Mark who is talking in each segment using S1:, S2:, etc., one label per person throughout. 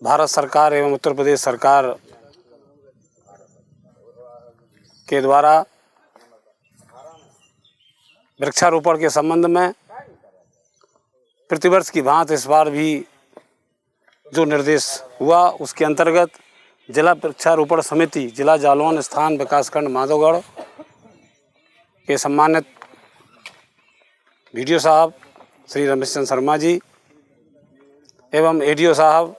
S1: भारत सरकार एवं उत्तर प्रदेश सरकार के द्वारा वृक्षारोपण के संबंध में प्रतिवर्ष की भांति इस बार भी जो निर्देश हुआ, उसके अंतर्गत जिला वृक्षारोपण समिति जिला जालौन स्थान विकासखंड माधवगढ़ के सम्मानित वीडियो साहब श्री रमेश चंद्र शर्मा जी एवं एडीओ साहब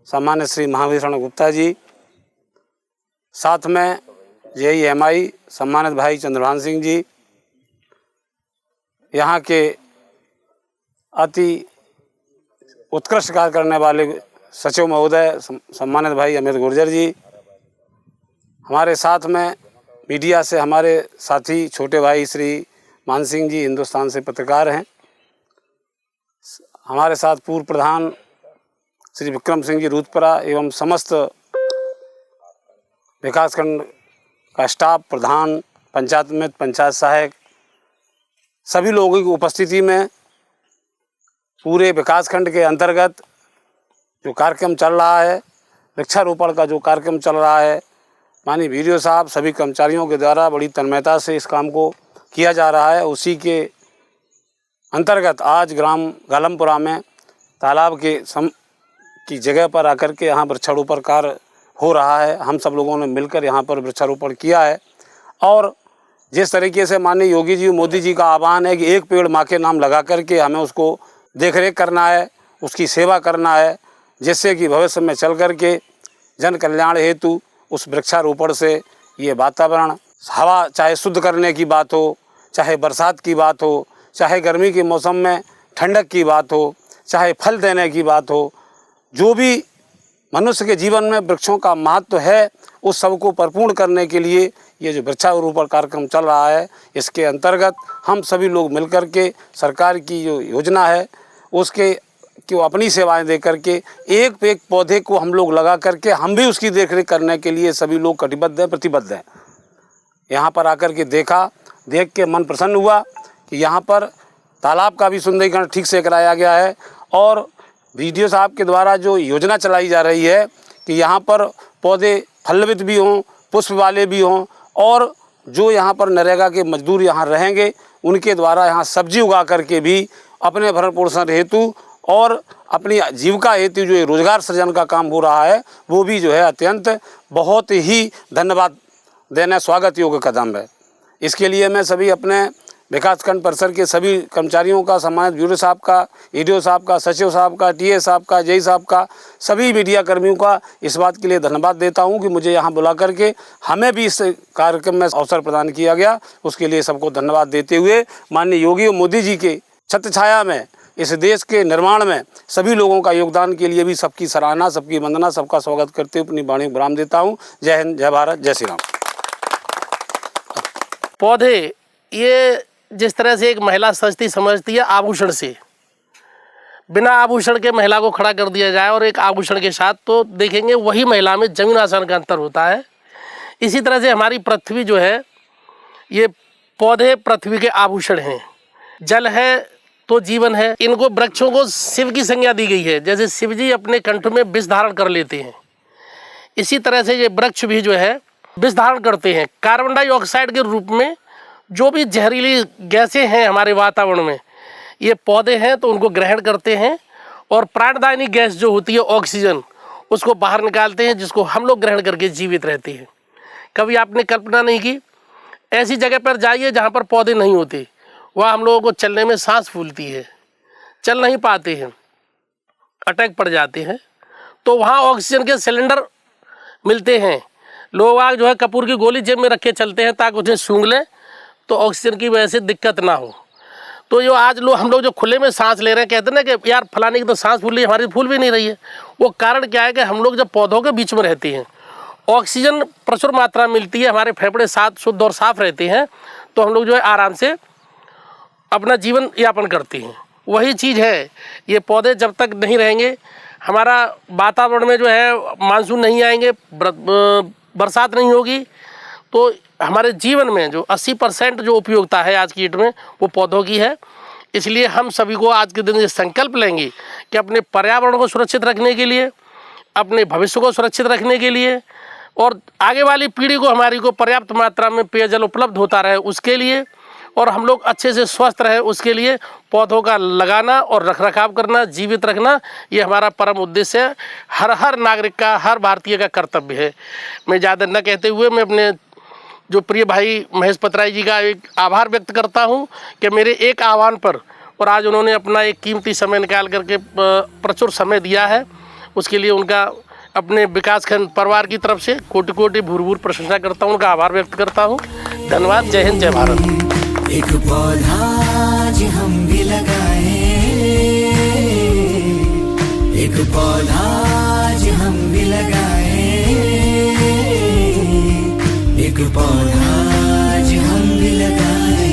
S1: सम्मानित श्री महावीर गुप्ता जी, साथ में JEMI सम्मानित भाई चंद्रभान सिंह जी, यहाँ के अति उत्कृष्ट कार्य करने वाले सचिव महोदय सम्मानित भाई अमित गुर्जर जी, हमारे साथ में मीडिया से हमारे साथी छोटे भाई श्री मान सिंह जी हिंदुस्तान से पत्रकार हैं, हमारे साथ पूर्व प्रधान श्री विक्रम सिंह जी रूतपुरा एवं समस्त विकासखंड का स्टाफ, प्रधान, पंचायत समिति, पंचायत सहायक, सभी लोगों की उपस्थिति में पूरे विकासखंड के अंतर्गत जो कार्यक्रम चल रहा है, वृक्षारोपण का जो कार्यक्रम चल रहा है, माननीय वीडियो साहब सभी कर्मचारियों के द्वारा बड़ी तन्मयता से इस काम को किया जा रहा है। उसी के अंतर्गत आज ग्राम गालमपुरा में तालाब की जगह पर आकर के यहाँ वृक्षारोपण कार्य हो रहा है। हम सब लोगों ने मिलकर यहाँ पर वृक्षारोपण किया है और जिस तरीके से माननीय योगी जी मोदी जी का आह्वान है कि एक पेड़ माँ के नाम लगा करके हमें उसको देखरेख करना है, उसकी सेवा करना है, जिससे कि भविष्य में चल कर के जन कल्याण हेतु उस वृक्षारोपण से ये वातावरण, हवा चाहे शुद्ध करने की बात हो, चाहे बरसात की बात हो, चाहे गर्मी के मौसम में ठंडक की बात हो, चाहे फल देने की बात हो, जो भी मनुष्य के जीवन में वृक्षों का महत्व है उस सबको परिपूर्ण करने के लिए ये जो वृक्षारोपण कार्यक्रम चल रहा है, इसके अंतर्गत हम सभी लोग मिलकर के सरकार की जो योजना है उसके कि वो अपनी सेवाएं दे करके एक एक पौधे को हम लोग लगा करके हम भी उसकी देखरेख करने के लिए सभी लोग कटिबद्ध हैं, प्रतिबद्ध हैं। यहाँ पर आकर के देख के मन प्रसन्न हुआ कि यहाँ पर तालाब का भी सुंदरीकरण ठीक से कराया गया है और वीडियो साहब के द्वारा जो योजना चलाई जा रही है कि यहाँ पर पौधे फलवित भी हों, पुष्प वाले भी हों और जो यहाँ पर नरेगा के मजदूर यहाँ रहेंगे उनके द्वारा यहाँ सब्जी उगा करके भी अपने भरण पोषण हेतु और अपनी जीविका हेतु जो रोजगार सृजन का काम हो रहा है वो भी जो है अत्यंत बहुत ही धन्यवाद देना स्वागत योग्य कदम है। इसके लिए मैं सभी अपने विकासखंड परिसर के सभी कर्मचारियों का, सम्मानित ब्यूरो साहब का, एडीओ साहब का, सचिव साहब का, टीए साहब का, जेई साहब का, सभी मीडिया कर्मियों का इस बात के लिए धन्यवाद देता हूं कि मुझे यहां बुला करके हमें भी इस कार्यक्रम में अवसर प्रदान किया गया। उसके लिए सबको धन्यवाद देते हुए माननीय योगी मोदी जी के छत्र छाया में इस देश के निर्माण में सभी लोगों का योगदान के लिए भी सबकी सराहना, सबकी वंदना, सबका स्वागत करते हुए अपनी वाणी विराम देता हूँ। जय हिंद, जय भारत, जय श्री राम।
S2: पौधे ये जिस तरह से एक महिला सजती समझती है आभूषण से, बिना आभूषण के महिला को खड़ा कर दिया जाए और एक आभूषण के साथ, तो देखेंगे वही महिला में जमीन आसमान का अंतर होता है। इसी तरह से हमारी पृथ्वी जो है, ये पौधे पृथ्वी के आभूषण हैं। जल है तो जीवन है। इनको वृक्षों को शिव की संज्ञा दी गई है, जैसे शिव जी अपने कंठ में विष धारण कर लेते हैं, इसी तरह से ये वृक्ष भी जो है विष धारण करते हैं। कार्बन डाइऑक्साइड के रूप में जो भी जहरीली गैसें हैं हमारे वातावरण में, ये पौधे हैं तो उनको ग्रहण करते हैं और प्राणदायिनी गैस जो होती है ऑक्सीजन, उसको बाहर निकालते हैं, जिसको हम लोग ग्रहण करके जीवित रहते हैं। कभी आपने कल्पना नहीं की, ऐसी जगह पर जाइए जहाँ पर पौधे नहीं होते, वहाँ हम लोगों को चलने में सांस फूलती है, चल नहीं पाते हैं, अटैक पड़ जाते हैं। तो वहाँ ऑक्सीजन के सिलेंडर मिलते हैं। लोग आज जो है कपूर की गोली जेब में रखे चलते हैं ताकि उन्हें सूंघ लें तो ऑक्सीजन की वजह से दिक्कत ना हो। तो जो आज हम लोग जो खुले में सांस ले रहे हैं, कहते हैं ना कि यार फलाने की तो सांस फूल रही है, हमारी फूल भी नहीं रही है। वो कारण क्या है कि हम लोग जब पौधों के बीच में रहते हैं, ऑक्सीजन प्रचुर मात्रा मिलती है, हमारे फेफड़े शुद्ध और साफ रहते हैं, तो हम लोग जो है आराम से अपना जीवन यापन करते हैं। वही चीज़ है, ये पौधे जब तक नहीं रहेंगे, हमारा वातावरण में जो है मानसून नहीं आएंगे, बरसात नहीं होगी, तो हमारे जीवन में जो 80% जो उपयोगिता है आज की डेट में वो पौधों की है। इसलिए हम सभी को आज के दिन ये संकल्प लेंगे कि अपने पर्यावरण को सुरक्षित रखने के लिए, अपने भविष्य को सुरक्षित रखने के लिए और आगे वाली पीढ़ी को हमारी को पर्याप्त मात्रा में पेयजल उपलब्ध होता रहे उसके लिए, और हम लोग अच्छे से स्वस्थ रहे उसके लिए पौधों का लगाना और रखरखाव करना, जीवित रखना, ये हमारा परम उद्देश्य है। हर नागरिक का, हर भारतीय का कर्तव्य है। मैं ज़्यादा न कहते हुए मैं अपने जो प्रिय भाई महेश पतराई जी का एक आभार व्यक्त करता हूँ कि मेरे एक आह्वान पर और आज उन्होंने अपना एक कीमती समय निकाल करके प्रचुर समय दिया है, उसके लिए उनका अपने विकासखंड परिवार की तरफ से कोटि कोटि भूर भूर प्रशंसा करता हूँ, उनका आभार व्यक्त करता हूँ। धन्यवाद। जय हिंद, जय भारत।
S3: एक पौधा आज हम भी लगाए, एक पौधा आज हम भी लगाए, एक पौधा आज हम भी लगाए।